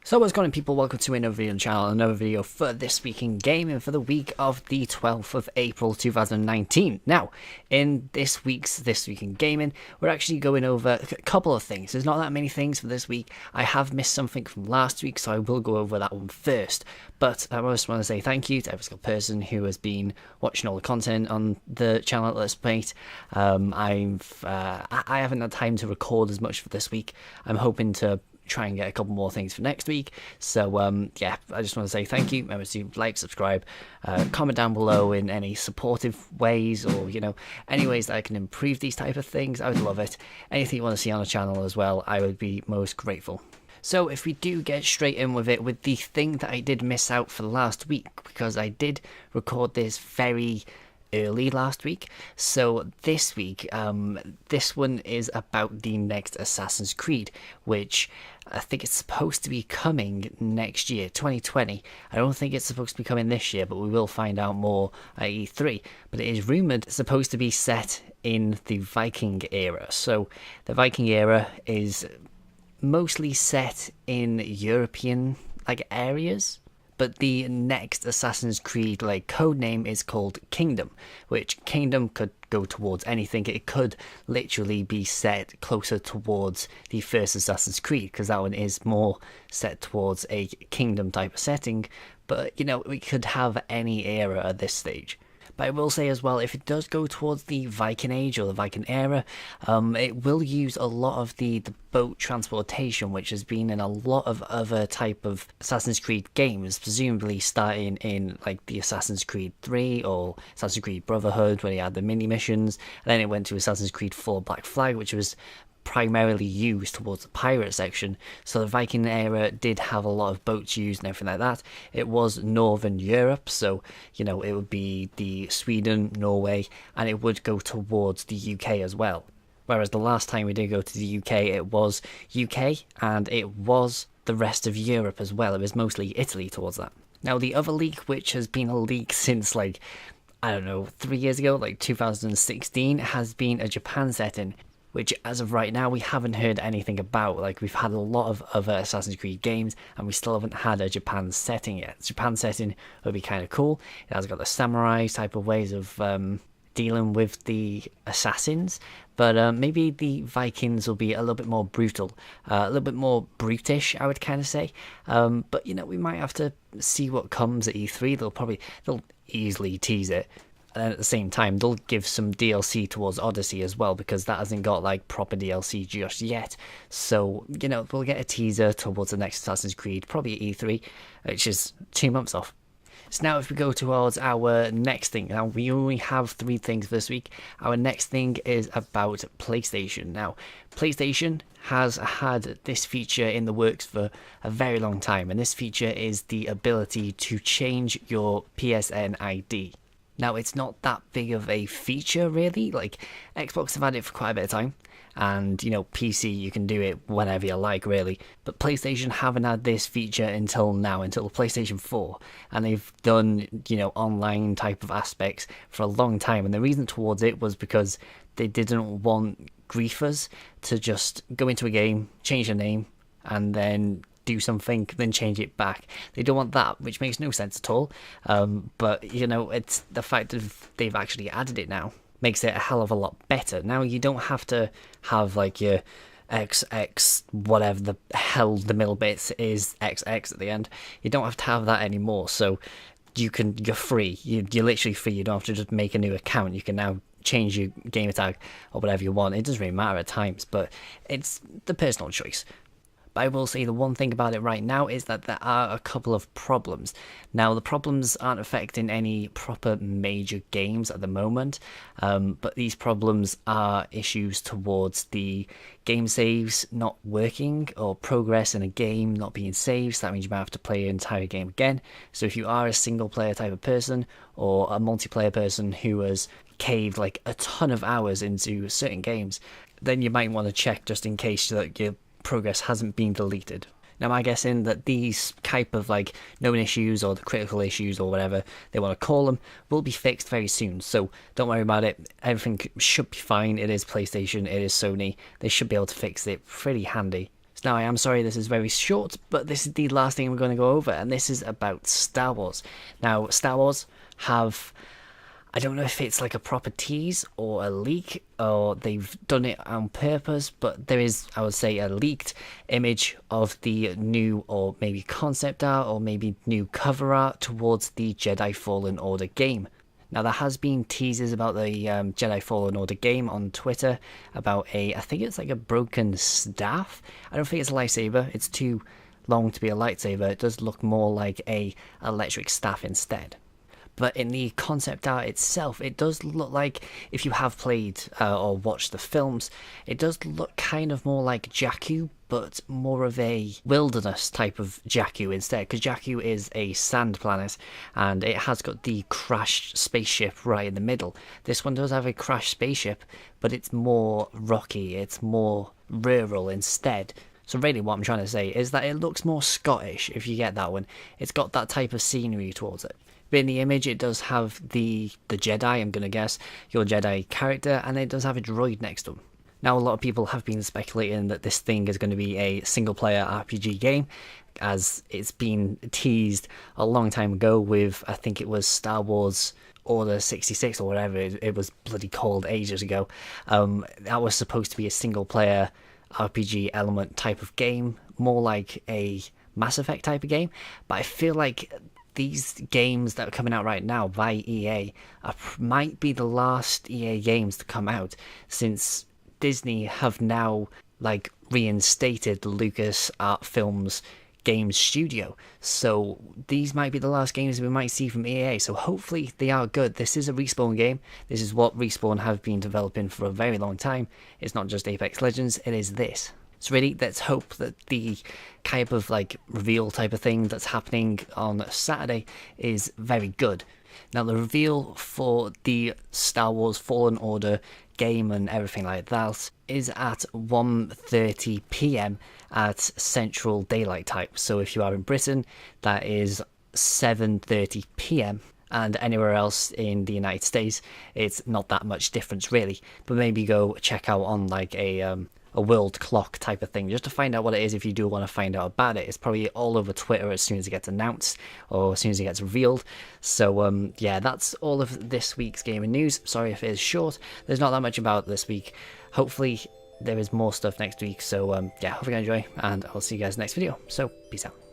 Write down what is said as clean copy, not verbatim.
So what's going on, people? Welcome to another video on the channel, another video for this week in gaming for the week of the 12th of April 2019. Now, in this week in gaming, we're actually going over a couple of things. There's not that many things for this week. I have missed something from last week, so I will go over that one first. But I just want to say thank you to every single person who has been watching all the content on the channel at Let's Play. I haven't had time to record as much for this week. I'm hoping to try and get a couple more things for next week. So yeah, I just want to say thank you. Remember to like, subscribe, comment down below in any supportive ways, or any ways that I can improve these type of things. I would love it. Anything you want to see on the channel as well, I would be most grateful. So if we do get straight in with it, with the thing that I did miss out for last week, because I did record this very early last week. So this week, this one is about the next Assassin's Creed, which I think it's supposed to be coming next year, 2020. I don't think it's supposed to be coming this year, but we will find out more at E3. But it is rumoured supposed to be set in the Viking era. So the Viking era is mostly set in European areas. But the next Assassin's Creed code name is called Kingdom, which Kingdom could go towards anything. It could literally be set closer towards the first Assassin's Creed, because that one is more set towards a kingdom type of setting. But we could have any era at this stage. But I will say as well, if it does go towards the Viking Age or the Viking era, it will use a lot of the boat transportation, which has been in a lot of other type of Assassin's Creed games, presumably starting in the Assassin's Creed 3 or Assassin's Creed Brotherhood, where you had the mini missions, and then it went to Assassin's Creed 4 Black Flag, which was primarily used towards the pirate section. So the Viking era did have a lot of boats used and everything like that. It was Northern Europe, so it would be the Sweden, Norway, and it would go towards the UK as well. Whereas the last time we did go to the UK, it was UK, and it was the rest of Europe as well. It was mostly Italy towards that. Now the other leak, which has been a leak since I don't know, 3 years ago, 2016, has been a Japan setting, which as of right now we haven't heard anything about. We've had a lot of other Assassin's Creed games and we still haven't had a Japan setting yet. Japan setting would be kind of cool. It has got the samurai type of ways of dealing with the assassins, but maybe the Vikings will be a little bit more brutal, a little bit more brutish, I would kind of say. But we might have to see what comes at E3. They'll easily tease it. And at the same time, they'll give some DLC towards Odyssey as well, because that hasn't got proper DLC just yet. So, we'll get a teaser towards the next Assassin's Creed, probably at E3, which is 2 months off. So now if we go towards our next thing, now we only have 3 things this week. Our next thing is about PlayStation. Now, PlayStation has had this feature in the works for a very long time, and this feature is the ability to change your PSN ID. Now, it's not that big of a feature, really. Xbox have had it for quite a bit of time, and, PC, you can do it whenever you like, really. But PlayStation haven't had this feature until now, until PlayStation 4, and they've done, online type of aspects for a long time, and the reason towards it was because they didn't want griefers to just go into a game, change their name, and then do something, then change it back. They don't want that, which makes no sense at all. But it's the fact that they've actually added it now makes it a hell of a lot better. Now you don't have to have your XX whatever the hell the middle bits is, XX at the end. You don't have to have that anymore. So you're free. You're literally free. You don't have to just make a new account. You can now change your gamer tag or whatever you want. It doesn't really matter at times, but it's the personal choice. But I will say the one thing about it right now is that there are a couple of problems. Now, the problems aren't affecting any proper major games at the moment, but these problems are issues towards the game saves not working, or progress in a game not being saved. So that means you might have to play your entire game again. So if you are a single player type of person, or a multiplayer person who has caved a ton of hours into certain games, then you might want to check just in case that your progress hasn't been deleted. Now, I'm guessing that these type of known issues, or the critical issues, or whatever they want to call them, will be fixed very soon. So don't worry about it. Everything should be fine. It is PlayStation. It is Sony. They should be able to fix it pretty handy. So Now, I am sorry this is very short, but this is the last thing we're going to go over, and this is about Star Wars. Now, Star Wars have, I don't know if it's like a proper tease or a leak, or they've done it on purpose, but there is, I would say, a leaked image of the new, or maybe concept art, or maybe new cover art towards the Jedi Fallen Order game. Now, there has been teasers about the Jedi Fallen Order game on Twitter about I think it's like a broken staff. I don't think it's a lightsaber. It's too long to be a lightsaber. It does look more like a electric staff instead. But in the concept art itself, it does look like, if you have played or watched the films, it does look kind of more like Jakku, but more of a wilderness type of Jakku instead, because Jakku is a sand planet, and it has got the crashed spaceship right in the middle. This one does have a crashed spaceship, but it's more rocky, it's more rural instead. So really what I'm trying to say is that it looks more Scottish, if you get that one. It's got that type of scenery towards it. But in the image, it does have the Jedi, I'm going to guess, your Jedi character, and it does have a droid next to him. Now, a lot of people have been speculating that this thing is going to be a single-player RPG game, as it's been teased a long time ago with, I think it was Star Wars Order 66 or whatever it was bloody called ages ago. That was supposed to be a single-player RPG element type of game, more like a Mass Effect type of game, but I feel like these games that are coming out right now by EA might be the last EA games to come out, since Disney have now like reinstated the LucasArts Games studio. So these might be the last games we might see from EA, so hopefully they are good. This is a Respawn game. This is what Respawn have been developing for a very long time. It's not just Apex Legends, it is this. So really, let's hope that the type of like reveal type of thing that's happening on Saturday is very good. Now, the reveal for the Star Wars Fallen Order game and everything like that is at 1:30 PM at Central Daylight Time. So if you are in Britain, that is 7:30 PM. And anywhere else in the United States, it's not that much difference really. But maybe go check out on like a world clock type of thing, just to find out what it is. If you do want to find out about it, it's probably all over Twitter as soon as it gets announced or as soon as it gets revealed. So yeah, that's all of this week's gaming news. Sorry if it is short, there's not that much about this week. Hopefully there is more stuff next week, so yeah, hope you enjoy, and I'll see you guys next video. So peace out.